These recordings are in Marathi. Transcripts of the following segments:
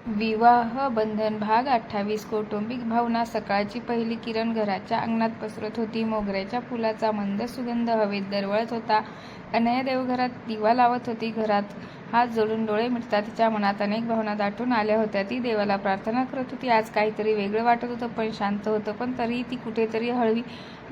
विवाह बंधन भाग 28. कौटुंबिक भावना. सकाळची पहिली किरण घराच्या अंगणात पसरत होती. मोगऱ्याच्या फुलाचा मंद सुगंध हवेत दरवळत होता. अनया देवघरात दिवा लावत होती. घरात हात जोडून डोळे मिटतात तिच्या मनात अनेक भावना दाटून आल्या होत्या. ती देवाला प्रार्थना करत होती. आज काहीतरी वेगळं वाटत होतं, पण शांत होतं. पण तरीही ती कुठेतरी हळवी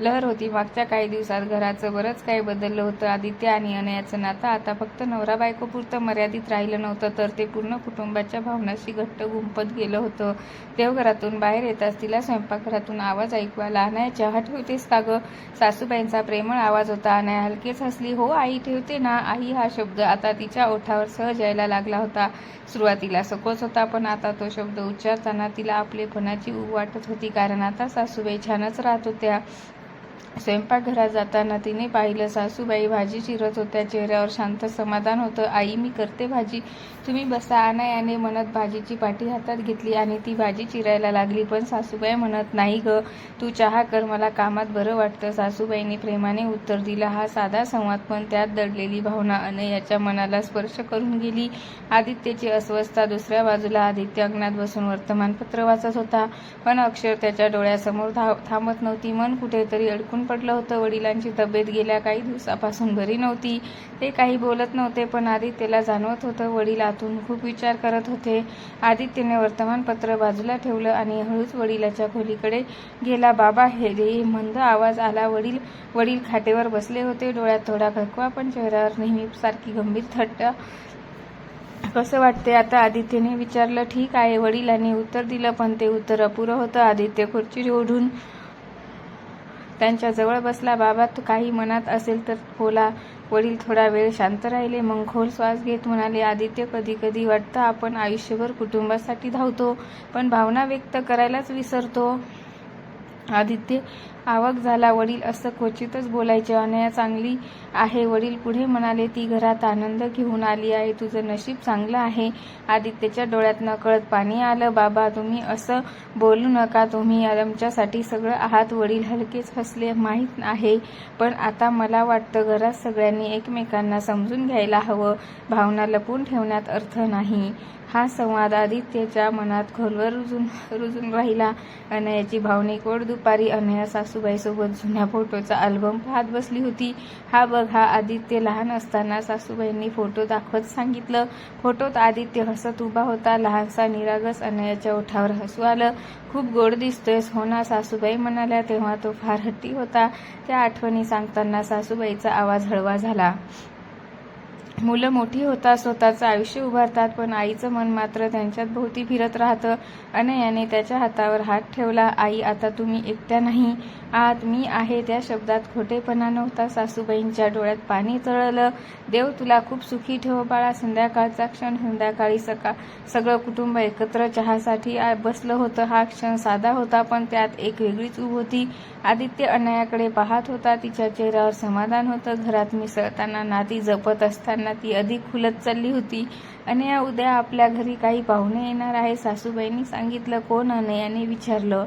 लहर होती. मागच्या काही दिवसात घराचं बरंच काही बदललं होतं. आदित्य आणि अनयाचं नातं आता फक्त नवरा बायकोपुरतं मर्यादित राहिलं नव्हतं, तर ते पूर्ण कुटुंबाच्या भावनांशी घट्ट गुंफत गेलं होतं. देवघरातून बाहेर येताच तिला स्वयंपाकघरातून आवाज ऐकू आला. अनया, चहा ठेवतेस का गं? सासूबाईंचा प्रेमळ आवाज होता. अनया हलकेच हसली. हो आई, ठेवते ना. आई हा शब्द आता तिच्या ओठावर सहज यायला लागला होता. सुरुवातीला संकोच होता, पण आता तो शब्द उच्चारताना तिला आपलेपणाची ऊब वाटत होती, कारण आता सासूबाई छानच राहत होत्या. स्वयंपाकघरात जाताना तिने पाहिलं, सासूबाई भाजी चिरत होत्या. चेहऱ्यावर शांत समाधान होतं. आई, मी करते भाजी, तुम्ही बसा. अनयाने म्हणत भाजीची पाटी हातात घेतली आणि ती भाजी चिरायला लागली. पण सासूबाई म्हणत, नाही गं, तू चहा कर, मला कामात बरं वाटतं. सासूबाईंनी प्रेमाने उत्तर दिलं. हा साधा संवाद, पण त्यात दडलेली भावना अनयाच्या मनाला स्पर्श करून गेली. आदित्यची अस्वस्थता. दुसऱ्या बाजूला आदित्य अंगणात बसून वर्तमानपत्र वाचत होता, पण अक्षर त्याच्या डोळ्यासमोर थांबत नव्हती. मन कुठेतरी अडकून पडलं होतं. वडिलांची तब्येत गेल्या काही दिवसापासून बरी नव्हती. ते काही बोलत नव्हते, पण आदित्यला जाणवत होतं वडील आतून खूप विचार करत होते. आदित्यने वर्तमानपत्र बाजूला ठेवलं आणि हळूच वडिलाच्या खोलीकडे गेला. बाबा, हे रे. मंद आवाज आला. वडील खाटेवर बसले होते. डोळ्यात थोडा थकवा, पण चेहऱ्यावर नेहमीसारखी गंभीर थट्टा. कसं वाटते आता? आदित्यने विचारलं. ठीक आहे, वडिलांनी उत्तर दिलं, पण ते उत्तर अपुरं होतं. आदित्य खुर्ची ओढून त्यांच्या जवळ बसला. बाबा, तू काही मनात असेल तर बोला. वडील थोडा वेळ शांत राहिले, मग खोल श्वास घेत म्हणाले, आदित्य, कधी कधी वाटतं आपण आयुष्यभर कुटुंबासाठी धावतो, पण भावना व्यक्त करायलाच विसरतो. आदित्य आवाक झाला. वडील असं क्वचितच बोलायचे. अनया चांगली आहे, वडील पुढे म्हणाले. ती घरात आनंद घेऊन आली आहे. तुझं नशीब चांगलं आहे. आदित्यच्या डोळ्यात नकळत पाणी आलं. बाबा, तुम्ही असं बोलू नका. तुम्ही आमच्यासाठी सगळं आहात. वडील हलकेच हसले. माहीत आहे, पण आता मला वाटतं घरात सगळ्यांनी एकमेकांना समजून घ्यायला हवं. भावना लपवून ठेवण्यात अर्थ नाही. हा संवाद आदित्यच्या मनात खोलवर रुजून राहिला. अनयाची भावनिक ओढ. दुपारी अनया सासूबाईसोबत जुन्या फोटोचा अल्बम पाहत बसली होती. हा बघ, हा आदित्य लहान असताना. सासूबाईंनी फोटो दाखवत सांगितलं. फोटोत आदित्य हसत उभा होता, लहानसा, निरागस. अनयाच्या ओठावर हसू आलं. खूप गोड दिसतोयस. हो ना, सासूबाई म्हणाल्या. तेव्हा तो फार हट्टी होता. त्या आठवणी सांगताना सासूबाईचा आवाज हळवा झाला. मुलं मोठी होतात, स्वतःचं आयुष्य उभारतात, पण आईचं मन मात्र त्यांच्यात भोवती फिरत राहतं. अनयाने त्याच्या हातावर हात ठेवला. आई, आता तुम्ही एकट्या नाही आहात, मी आहे. त्या शब्दात खोटेपणा नव्हता. सासूबाईंच्या डोळ्यात पाणी तरळलं. देव तुला खूप सुखी ठेव बाळा. संध्याकाळचा क्षण. संध्याकाळी सगळं कुटुंब एकत्र चहासाठी बसलं होतं. हा क्षण साधा होता, पण त्यात एक वेगळीच ऊब होती. आदित्य अनयाकडे पाहत होता. तिच्या चेहऱ्यावर समाधान होतं. घरात मिसळताना, नाती जपत असताना ती अधिक खुलत चालली होती. अनया, उद्या आपल्या घरी काही पाहुणे येणार आहे, सासूबाईंनी सांगितलं. कोण? अनयाने विचारलं.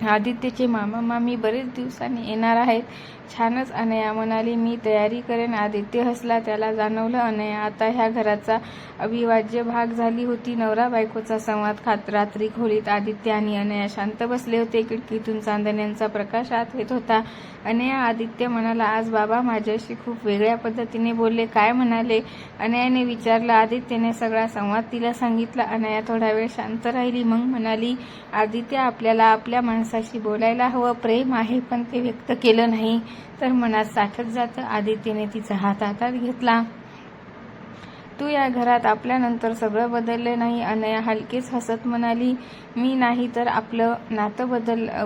आदित्यचे मामा मामी बरेच दिवसांनी येणार आहेत. छानच, अनया म्हणाली. मी तयारी करेन. आदित्य हसला. त्याला जाणवलं अनया आता ह्या घराचा अविभाज्य भाग झाली होती. नवरा बायकोचा संवाद खात रात्री खोलीत आदित्य आणि अनया शांत बसले होते. खिडकीतून चांदण्यांचा प्रकाश आत येत होता. अनया, आदित्य म्हणाला, आज बाबा माझ्याशी खूप वेगळ्या पद्धतीने बोलले. काय म्हणाले? अनयाने विचारलं. आदित्यने सगळा संवाद तिला सांगितला. अनया थोडा वेळ शांत राहिली, मग म्हणाली, आदित्य, आपल्याला आपल्या माणसाशी बोलायला हवं. प्रेम आहे, पण ते व्यक्त केलं नाही तर मनात साठत जातं. आदित्यने तिचा हात हातात घेतला. तू या घरात आपल्यानंतर सगळं बदलले नाही. अनया हलकेच हसत म्हणाली, मी नाही तर आपलं नातं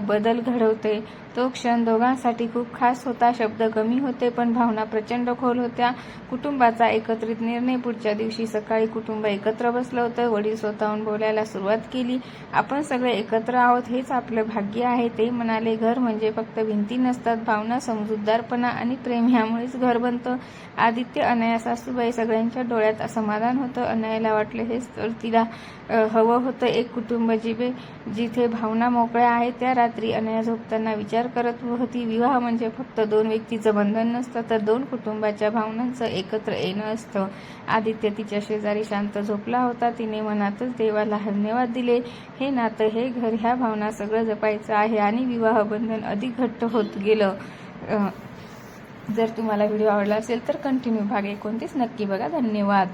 बदल घडवते. तो क्षण दोघांसाठी खूप खास होता. शब्द कमी होते, पण भावना प्रचंड खोल होत्या. कुटुंबाचा एकत्रित निर्णय. पुढच्या दिवशी सकाळी कुटुंब एकत्र बसलं होतं. वडील स्वतःहून बोलायला सुरुवात केली. आपण सगळे एकत्र आहोत, हेच आपलं भाग्य आहे. ते म्हणाले, घर म्हणजे फक्त भिंती नसतात, भावना, समजूतदारपणा आणि प्रेम ह्यामुळेच घर बनतं. आदित्य, अनया, सासूबाई सगळ्यांच्या डोळ्यात असमाधान होतं. अनयाला वाटलं हेच तर तिला हवं होतं, एक कुटुंब जिथे भावना मोकळ्या आहेत. त्या रात्री अनया झोपताना विचार विचार करत होती. विवाह म्हणजे फक्त दोन व्यक्तीचं बंधन नसतं, तर दोन कुटुंबाच्या भावनांचं एकत्र येणं असतं. आदित्य तिच्या शेजारी शांत झोपला होता. तिने मनातच देवाला धन्यवाद दिले. हे नातं, हे घर, ह्या भावना सगळं जपायचं आहे आणि विवाह बंधन अधिक घट्ट होत गेलं. जर तुम्हाला व्हिडिओ आवडला असेल तर कंटिन्यू भाग 29 नक्की बघा. धन्यवाद.